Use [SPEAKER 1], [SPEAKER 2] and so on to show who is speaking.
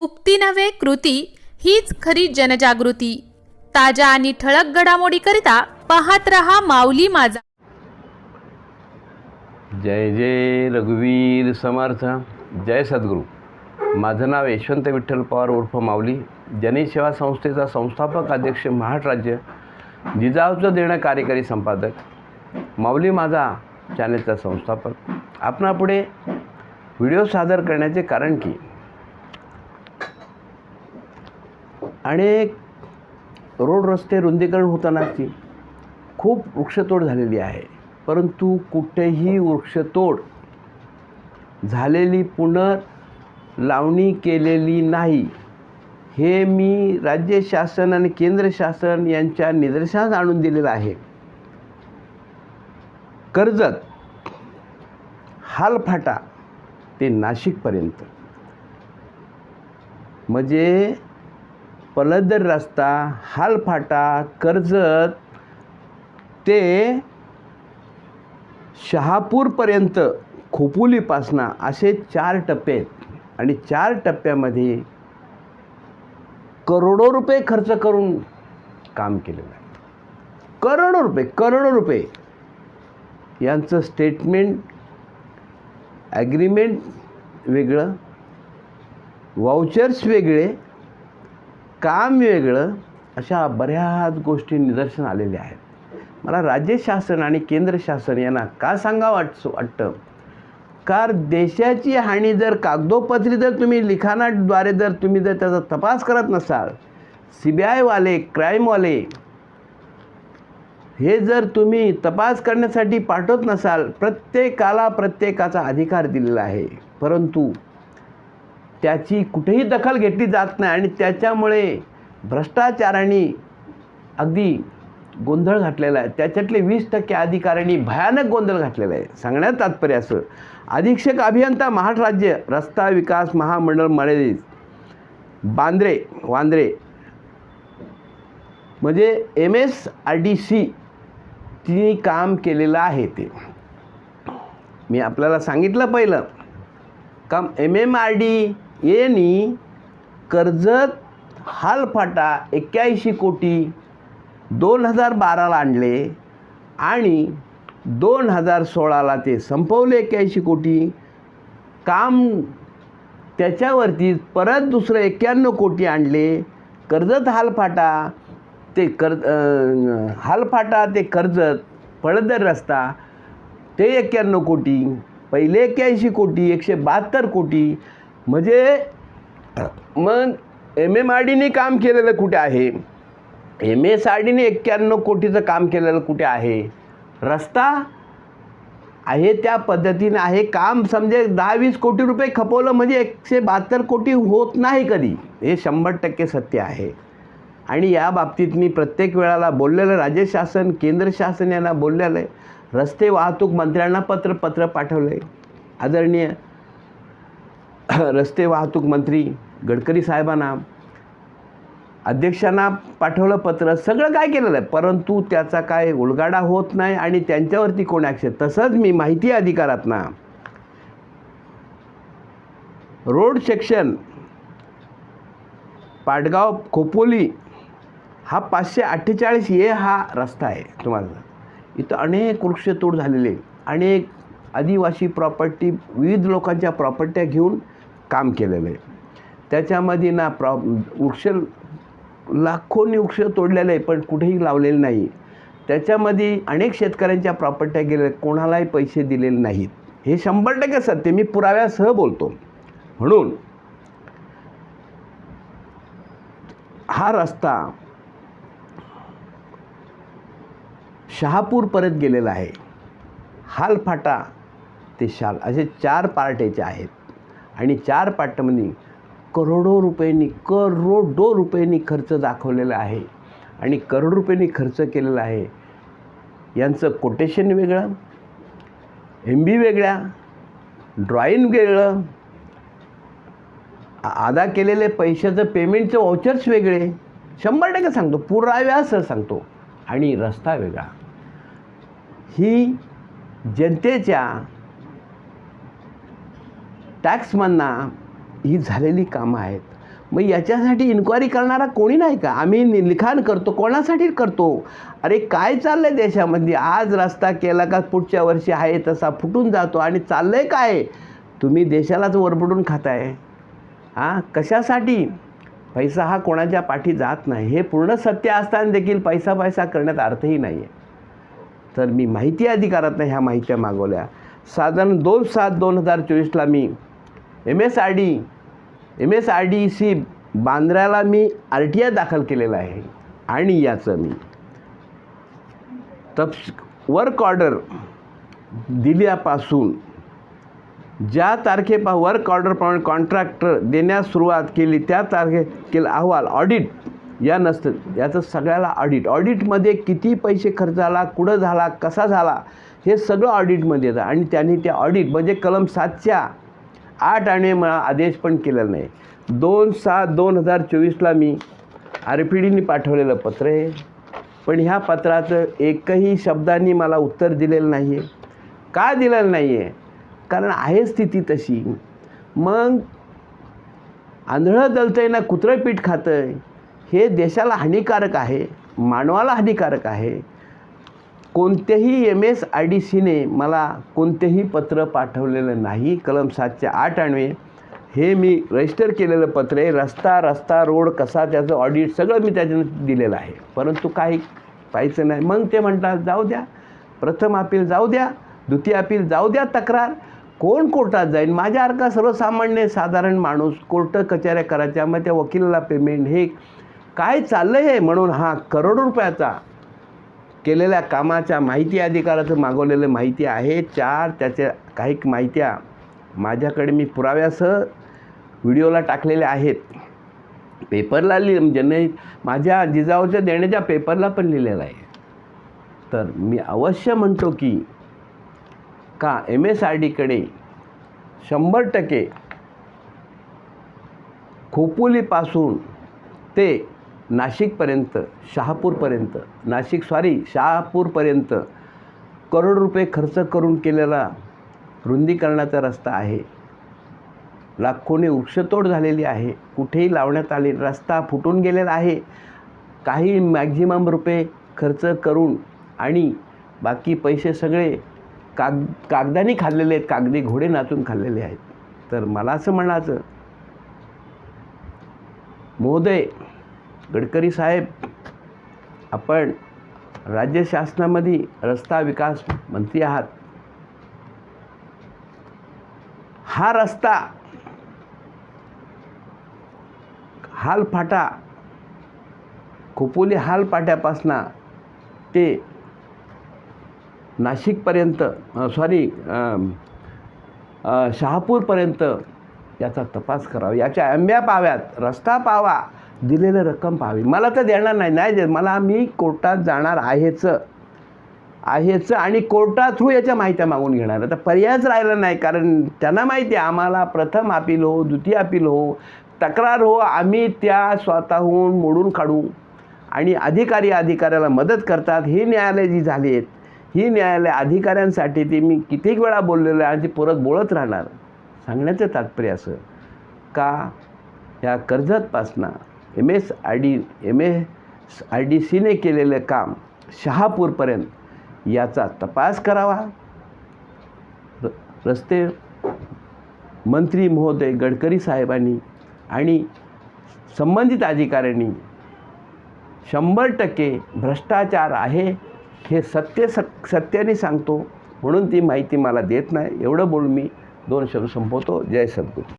[SPEAKER 1] उक्ती नव्हे कृती हीच खरी जनजागृती। ताज्या आणि ठळक घडामोडीकरिता पाहत रहा माऊली माझा।
[SPEAKER 2] जय जय रघुवीर समर्थ। जय सद्गुरू। माझं नाव यशवंत विठ्ठल पवार उर्फ माऊली, जनहित सेवा संस्थेचा संस्थापक अध्यक्ष, महाराष्ट्र राज्य, जिजाऊचं देणं कार्यकारी संपादक, माऊली माझा चॅनलचा संस्थापक। आपणापुढे व्हिडिओ सादर करण्याचे कारण की अनेक रोड रस्ते रुंदीकरण होतानाची खूप वृक्षतोड झालेली आहे, परंतु कुठेही वृक्षतोड झालेली पुनर्लावणी केलेली नाही। हे मी राज्य शासन आणि केंद्र शासन यांच्या निदर्शनास आणून दिलेलं आहे। कर्जत हालफाटा ते नाशिकपर्यंत म्हणजे पलदर रस्ता, हालफाटा, कर्जत ते शहापूरपर्यंत खोपोलीपासना असे 4 टप्पे आहेत आणि 4 टप्प्यामध्ये करोडो रुपये खर्च करून काम केलेलं आहे। करोडो रुपये यांचं स्टेटमेंट, ॲग्रीमेंट वेगळं, वाउचर्स वेगळे, काम वेगळं, अशा बऱ्याच गोष्टी निदर्शन आलेल्या आहेत। मला राज्य शासन आणि केंद्र शासन यांना का सांगावं वाटतं, कारण देशाची हानी जर कागदोपत्री जर तुम्ही लिखाणाद्वारे जर तुम्ही जर त्याचा तपास करत नसाल, CBI वाले, क्राईमवाले हे जर तुम्ही तपास करण्यासाठी पाठवत नसाल, प्रत्येकाला प्रत्येकाचा अधिकार दिलेला आहे, परंतु त्याची कुठेही दखल घेतली जात नाही आणि त्याच्यामुळे भ्रष्टाचाराने अगदी गोंधळ घातलेला आहे। त्याच्यातले 20% अधिकाऱ्यांनी भयानक गोंधळ घातलेला आहे। सांगण्यात तात्पर्य असं, अधीक्षक अभियंता महाराष्ट्र राज्य रस्ता विकास महामंडळ मर्यादित वांद्रे म्हणजे MSRDC तिने काम केलेलं आहे। ते मी आपल्याला सांगितलं पहिलं काम MMRDA कर्जत हालफाटा 81 कोटी 2012ला आणले आणि 2016ला ते संपवले 81 कोटी काम। त्याच्यावरती परत दुसरं 91 कोटी आणले। कर्जत हालफाटा ते कर्जत पळदर रस्ता ते 91 कोटी, पहिले 81 कोटी 172 कोटी, म्हणजे मग MMRDने काम केलेलं कुठे आहे? MSRDने 91 कोटीचं काम केलेलं कुठे आहे? रस्ता आहे त्या पद्धतीने आहे काम। समजे 10-20 कोटी रुपये खपवलं म्हणजे 172 कोटी होत नाही कधी, हे 100% सत्य आहे। आणि या बाबतीत मी प्रत्येक वेळाला बोललेलं, राज्य शासन केंद्र शासन यांना बोललेलं आहे। रस्ते वाहतूक मंत्र्यांना पत्र पाठवलं आहे। आदरणीय रस्ते वाहतूक मंत्री गडकरी साहेबांना, अध्यक्षांना पाठवलं पत्र, सगळं काय केलेलं आहे, परंतु त्याचा काय उलगाडा होत नाही आणि त्यांच्यावरती कोण ॲक्शन। तसंच मी माहिती अधिकारातना रोड सेक्शन पाटगाव खोपोली हा 548A हा रस्ता आहे। तुम्हाला इथं अनेक वृक्षतोड झालेले, अनेक आदिवासी प्रॉपर्टी, विविध लोकांच्या प्रॉपर्ट्या घेऊन काम केलेलं आहे। त्याच्यामध्ये ना लाखोनी वृक्ष तोडलेले आहे, पण कुठेही लावलेले नाही। त्याच्यामध्ये अनेक शेतकऱ्यांच्या प्रॉपर्ट्या गेल्या, कोणालाही पैसे दिलेले नाहीत। हे 100% सत्य, मी पुराव्यासह बोलतो। म्हणून हा रस्ता शहापूरपर्यंत गेलेला आहे। हालफाटा ते शाल असे 4 पार्ट याचे आहेत आणि 4 पार्टमध्ये करोडो रुपयांनी खर्च दाखवलेला आहे आणि करोडो रुपयांनी खर्च केलेला आहे। यांचं कोटेशन वेगळं, MB वेगळ्या, ड्रॉईंग वेगळं, अदा केलेले पैशाचं पेमेंटचं वाउचर्स वेगळे, 100% सांगतो, पुराव्यासह सांगतो, आणि रस्ता वेगळा। ही जनतेच्या टॅक्समधना ही झालेली कामं आहेत, मग याच्यासाठी इन्क्वायरी करणारा कोणी नाही का? आम्ही लिखाण करतो, कोणासाठी करतो? अरे काय चाललं आहे देशामध्ये? आज रस्ता केला का पुढच्या वर्षी आहे तसा फुटून जातो. आणि चाललं आहे काय? तुम्ही देशालाच वरबडून खाताय. कशासाठी? पैसा हा कोणाच्या पाठी जात नाही. हे पूर्ण सत्य असताना देखील पैसा करण्यात अर्थही नाही आहे. तर मी माहिती अधिकारातनं ह्या माहित्या मागवल्या. साधारण 2/7/2024ला मी MSRDC बांद्र्याला मी RTI दाखल केलेला आहे. आणि याचं मी वर्क ऑर्डर दिल्यापासून ज्या वर्क ऑर्डरप्रमाणे कॉन्ट्रॅक्टर देण्यास सुरुवात केली त्या तारखेला अहवाल ऑडिट या नसतं, याचं सगळ्याला ऑडिटमध्ये किती पैसे खर्च झाला, कुठं झाला, कसा झाला, हे सगळं ऑडिटमध्ये येतं. आणि त्यांनी त्या ऑडिट म्हणजे कलम 7/8 आणि मला आदेश पण केलेला नाही. 2/7/2024ला मी RPDनी पाठवलेलं पत्र आहे. पण ह्या पत्राचं एकही शब्दांनी मला उत्तर दिलेलं नाही आहे. का दिलेलं नाही आहे? कारण आहे स्थिती तशी. मग आंधळं दलतंय ना कुत्रं पीठ खातंय, हे देशाला हानिकारक आहे, मानवाला हानिकारक आहे. कोणत्याही MSRDCने मला कोणतेही पत्र पाठवलेलं नाही. कलम 7/8 अन्वये हे मी रजिस्टर केलेलं पत्र आहे. रस्ता रोड कसा त्याचं ऑडिट सगळं मी त्याच्यानं दिलेलं आहे. परंतु काही पाहायचं नाही. मग ते म्हणतात जाऊ द्या, प्रथम अपील जाऊ द्या, द्वितीय अपील जाऊ द्या, तक्रार कोण कोर्टात जाईल? माझ्यासारखा सर्वसामान्य साधारण माणूस कोर्ट कचऱ्या करायच्या, मग त्या वकिलाला पेमेंट, हे काय चाललं आहे? म्हणून करोडो रुपयाचा केलेल्या कामाच्या माहिती अधिकाराचं मागवलेलं माहिती आहे 4. त्याच्या काही माहित्या माझ्याकडे मी पुराव्यासह व्हिडिओला टाकलेल्या आहेत. पेपरला ज्यांनी माझ्या जिजाऊच्या देण्याच्या पेपरला पण लिहिलेलं आहे. तर मी अवश्य म्हणतो की MSRDकडे 100% खोपोलीपासून ते नाशिकपर्यंत, शहापूरपर्यंत करोड रुपये खर्च करून केलेला रुंदीकरणाचा रस्ता आहे. लाखोने वृक्षतोड झालेली आहे, कुठेही लावण्यात आले, रस्ता फुटून गेलेला आहे. काही मॅक्झिमम रुपये खर्च करून आणि बाकी पैसे सगळे कागदानी खाल्लेले आहेत, कागदी घोडे नाचून खाल्लेले आहेत. तर मला असं म्हणायचं, महोदय गडकरी साहेब, आपण राज्य शासनामध्ये रस्ता विकास मंत्री आहात. हा रस्ता हालफाटा, खोपोली हालफाट्यापासून ते नाशिकपर्यंत शहापूरपर्यंत याचा तपास करावा, याच्या आंब्या पाव्यात, रस्ता पावा, दिलेलं रक्कम पाहावी. मला तर देणार नाही मला, मी कोर्टात जाणार आहेच आणि कोर्टा थ्रू याच्या माहित्या मागून घेणार. आता पर्यायच राहिला नाही, कारण त्यांना माहिती आहे आम्हाला प्रथम अपील हो, द्वितीय अपील हो, तक्रार हो, आम्ही त्या स्वतःहून मोडून काढू. आणि अधिकाऱ्याला मदत करतात. ही न्यायालय जी झाली आहेत, ही न्यायालय अधिकाऱ्यांसाठी ती मी कितीक वेळा बोललेलं आहे आणि ती परत बोलत राहणार. सांगण्याचं तात्पर्य असं का या कर्जतपासून MSRDCने केलेलं काम शहापूरपर्यंत याचा तपास करावा. रस्ते मंत्री महोदय गडकरी साहेबांनी आणि संबंधित अधिकाऱ्यांनी 100% भ्रष्टाचार आहे हे सत्याने सांगतो, म्हणून ती माहिती मला देत नाही. एवढं बोलून मी 2 शब्द संपवतो. जय सद्गुरू.